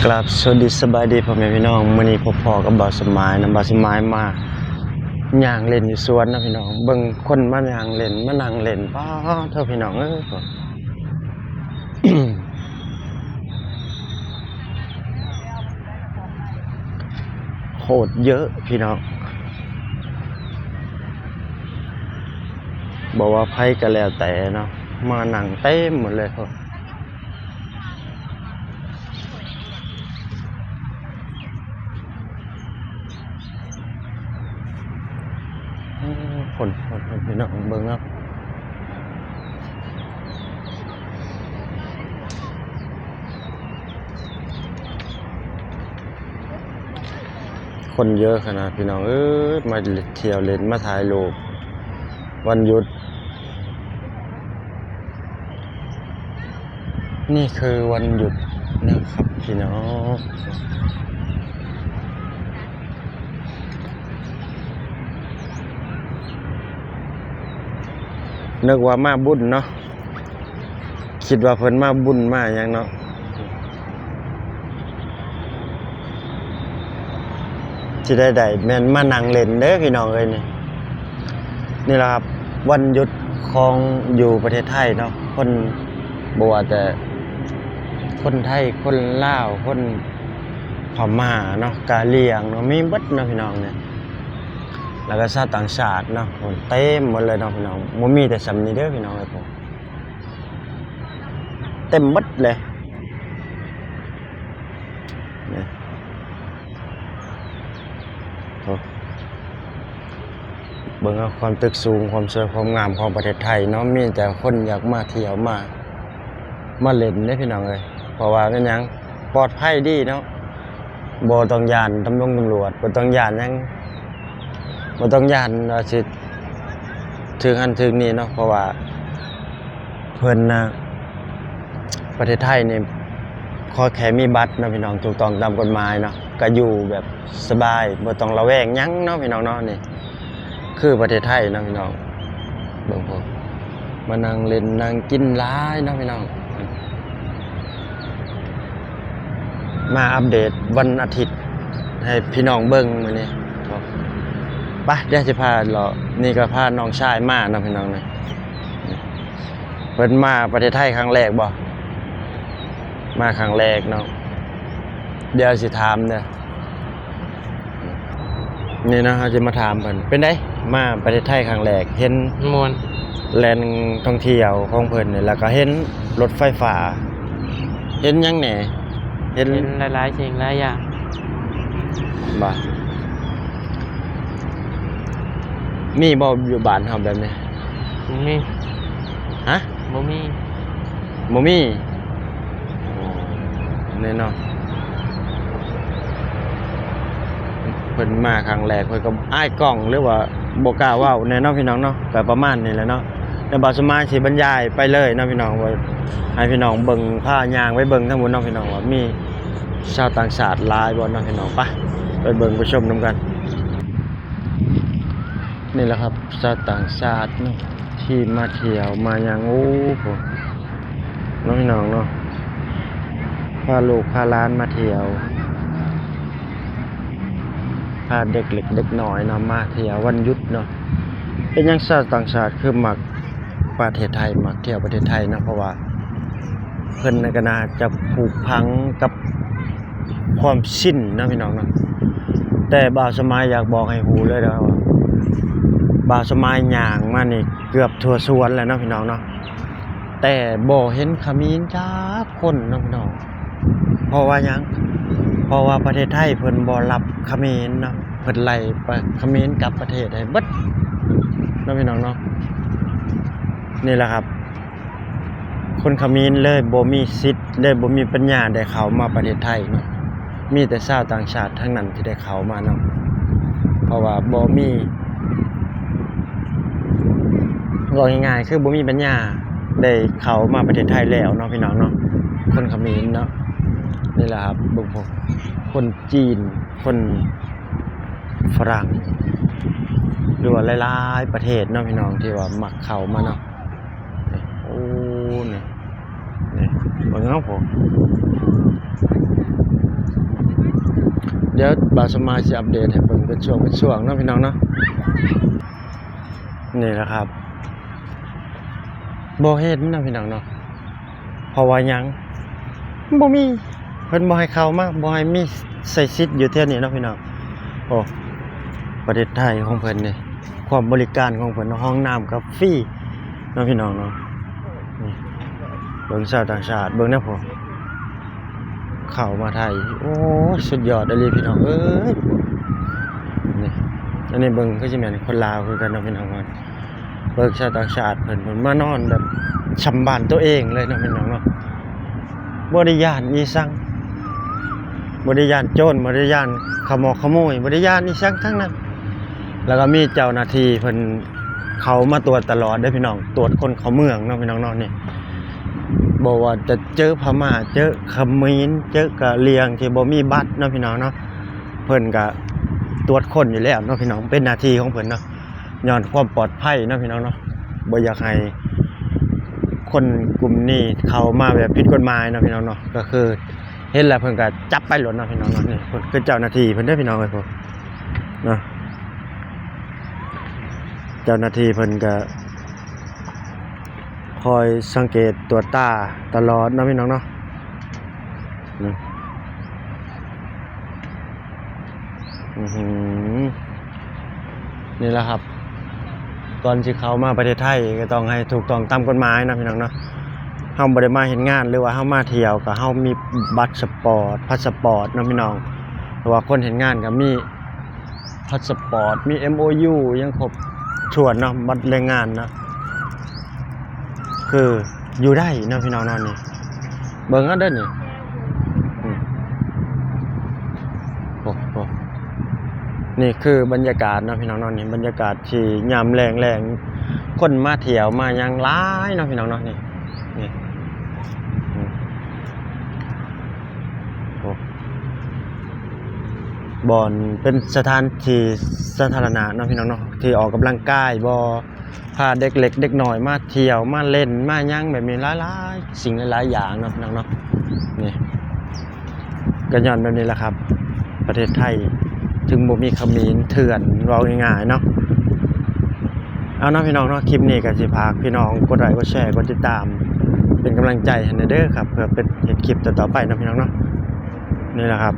กราบสวัสดีสบายดีพ่อแม่พี่น้องมื้อนี้พ่อกับบ่าวสมายบ่าวสมายมาย่างเล่นอยู่สวนนะพี่น้องเบิ่งคนมาย่างเล่นมานั่งเล่นป้าเท่าพี่น้องโหดเยอะพี่น้องบอกว่าไผก็แล้วแต่เนาะมานั่งเต็มหมดเลยครับคนพี่น้องเบิ่งครับคนเยอะขนาดพี่น้องมาเที่ยวเล่นมาถ่ายรูปวันหยุดนี่คือวันหยุดนะครับพี่น้องนึกว่ามาบุญเนาะคิดว่าเพิ่นมาบุญมาอย่างเนาะที่ได้แม่นมานั่งเล่นเด้อพี่น้องเอ้ยนี่แหละครับวันหยุดของอยู่ประเทศไทยเนาะคนบ่ว่าแต่คนไทยคนลาวคนพม่าเนาะกะเหรี่ยงเนาะมีเบิดเนาะพี่น้องเนี่ยแล้วก็ชาติต่างชาติเนาะเต็มหมดเลยเนาะพี่น้องบ่มีแต่สำนี้เด้อพี่น้องเอ้ยผมเต็มหมดเลยนี่โอ้เบิ่งเอาความตึกสูงความสวยความงามของประเทศไทยเนาะมีแต่คนอยากมาเที่ยวมาเล่นเด้อพี่น้องเอ้ยเพราะว่าเป็นหยังปลอดภัยดีเนาะบ่ต้องย้านตำรวจบ่ต้องย้านหยังบ่ต้องย้านสิถึงอันถึงนี่เนาะเพราะว่าเพิ่นน่ะประเทศไทยนี่ขอแค่มีบัตรเนาะพี่น้องถูกต้องตามกฎหมายเนาะก็อยู่แบบสบายบ่ต้องระแวงหยังเนาะพี่น้องเนาะนี่คือประเทศไทยเนาะพี่น้องเบิ่งพอมานั่งเล่นนั่งกินหลายเนาะพี่น้องมาอัปเดตวันอาทิตย์ให้พี่น้องเบิ่งมื้อนี้ไปเดี๋ยวสิพาเลาะนี่ก็พาน้องชายมาเนาะพี่น้องนี่เพิ่นมาประเทศไทยครั้งแรกบ่มาครั้งแรกเนาะเดี๋ยวสิถามเด้อนี่นะเฮาจะมาถามเพิ่นเป็นไดมาประเทศไทยครั้งแรกเห็นม่วนแลนด์ท่องเที่ยวของเพิ่นนี่แล้วก็เห็นรถไฟฟ้าเห็นหยังแหน่เห็นหลายๆสิ่งหลายอย่างบ่มีบ่อยู่บ้านเฮาแบบนี้บ่มีฮะบ่มีแน่นอนเพิ่นมาครั้งแรกเพิ่นก็อ้ายกล้องหรือว่าบ่กล้าเว้าแน่เนาะพี่น้องเนาะก็ประมาณนี้แหละเนาะแล้วบ่าวสมายสิบรรยายไปเลยเนาะพี่น้องว่าให้พี่น้องเบิ่งพาย่างไปเบิ่งทั้งหมดเนาะพี่น้องว่ามีชาวต่างชาติหลายบ่เนาะพี่น้องไปเบิ่งไปชมนํกันนี่แหละครับชาวต่างชาติเนาะที่มาเที่ยวมาอย่างโอ้โหน้องพี่น้องเนาะพาลูกพาหลานมาเที่ยวพาเด็กเล็กเด็กน้อยเนาะมาเที่ยววันหยุดเนาะเป็นยังชาวต่างชาติคือมักประเทศไทยมักเที่ยวประเทศไทยนะเพราะว่าเพิ่นก็น่าจะผูกพังกับความสิ้นนะพี่น้องเนาะแต่บ่าวสมายอยากบอกให้ฮู้เลยนะว่าบ่าวสมายย่างมานี่เกือบทั่วสวนแล้วเนาะพี่น้องเนาะแต่บ่เห็นเขมรจักคนเนาะพี่น้องเพราะว่าหยังเพราะว่าประเทศไทยเพิ่นบ่รับเขมรเนาะเพิ่นไล่เขมรกลับประเทศให้เบิดเนาะพี่น้องเนาะนี่แหละครับคนเขมรเลยบ่มีสิทธิ์เลยบ่มีปัญญาได้เข้ามาประเทศไทยเนาะมีแต่ชาวต่างชาติทั้งนั้นที่ได้เข้ามาเนาะเพราะว่าบ่มีก็ง่ายๆคือบ่มีปัญญาได้เข้ามาประเทศไทยแล้วเนาะพี่น้องเนาะคนเขมรเนาะนี่แหละครับพวกคนจีนคนฝรั่งหรือว่าหลายๆประเทศเนาะพี่น้องที่ว่ามักเข้ามาเนาะโอ้นี่เบิ่งเอาผม เดี๋ยวบาสมาสิอัปเดตให้เบิ่งเป็นช่วงเนาะพี่น้องเนาะนี่แหละครับบ่เฮ็ดมันนะพี่น้องเนาะเพราะว่าหยังบ่มีเพิ่นบ่ให้เข้ามาบ่ให้มีใส่สิทธิ์อยู่เท่านี้เนาะพี่น้องโอ้ประเทศไทยของเพิ่นนี่ความบริการของเพิ่นห้องน้ำก็ฟรีเนาะพี่น้องเนาะนี่เบิ่งชาวต่างชาติเบิ่งนะผมเข้ามาไทยโอ้สุดยอดเลยพี่น้องเอ้ยนี่อันนี้เบิ่งก็สิแม่นคนลาวคือกันเนาะพี่น้องว่าเบิ่งชาวต่างชาติเพิ่นมานอนแบบชำบ้านตัวเองเลยเนาะพี่น้องเนาะบ่ได้ย้านอีสังบ่ได้ย้านโจรบ่ได้ย้านขโมยบ่ได้ย้านอีสังทั้งนั้นแล้วก็มีเจ้าหน้าที่เพิ่นเขามาตรวจตลอดเด้อพี่น้องตรวจคนเข้าเมืองเนาะพี่น้องเนาะนี่บ่ว่าจะเจอพม่าเจอเขมรเจอกะเหรี่ยงที่บ่มีบัตรเนาะพี่น้องเนาะเพิ่นก็ตรวจคนอยู่แล้วเนาะพี่น้องเป็นหน้าที่ของเพิ่นเนาะย้อนความปลอดภัยเนาะพี่น้องเนาะบ่อยากให้คนกลุ่มนี้เข้ามาแบบผิดกฎหมายเนาะพี่น้องเนาะก็คือเห็นแล้วเพิ่นก็จับไปโลดเนาะพี่น้องเนาะนี่เพิ่นคือเจ้าหน้าที่เพิ่นเด้อพี่น้องเอ้ยพุ่นเนาะเจ้าหน้าที่เพิ่นก็คอยสังเกตตรวจตาตลอดเนาะพี่น้องเนาะนี่แหละครับก่อนสิเข้ามาประเทศไทยก็ต้องให้ถูกต้องตามกฎหมายนะพี่น้องเนาะเฮาบ่ได้มาเฮ็ดงานหรือว่าเฮามาเที่ยวก็เฮามีบัตรสปอร์ตพาสปอร์ตเนาะพี่น้องเพราะว่าคนเฮ็ดงานก็มีพาสปอร์ตมี MOU ยังครบถ้วนเนาะบัตรแรงงานเนาะคืออยู่ได้เนาะพี่น้องเนาะนี่เบิ่งเอาเด้อนี่โอ้โหนี่คือบรรยากาศเนาะพี่น้องเนาะนี่บรรยากาศที่ยามแรงคนมาเที่ยวมายังหลายเนาะพี่น้องเนาะนี่โอ้บ่อนเป็นสถานที่สาธารณะเนาะพี่น้องเนาะที่ออกกำลังกายบ่พาเด็กเล็กเด็กน้อยมาเที่ยวมาเล่นมาหยังแบบนี้หลายๆสิ่งหลายๆอย่างเนาะพี่น้องเนาะนี่ก็ย้อนแบบนี้แหละครับประเทศไทยถึงบ่มีเขมรเถื่อนเว้าง่ายๆเนาะเอาเนาะพี่น้องเนาะคลิปนี้ก็สิพากพี่น้องกดไลค์กดแชร์กดติดตามเป็นกำลังใจให้เด้อครับเพื่อเป็นเฮ็ดคลิปต่อๆไปเนาะพี่น้องเนาะนี่แหละครับ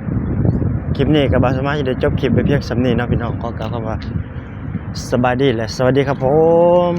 คลิปนี้ก็บ่สามารถจะได้จบคลิปไปเพียงส่ำนี้เนาะพี่น้องขอกล่าวคำว่าสบายดีและสวัสดีครับผม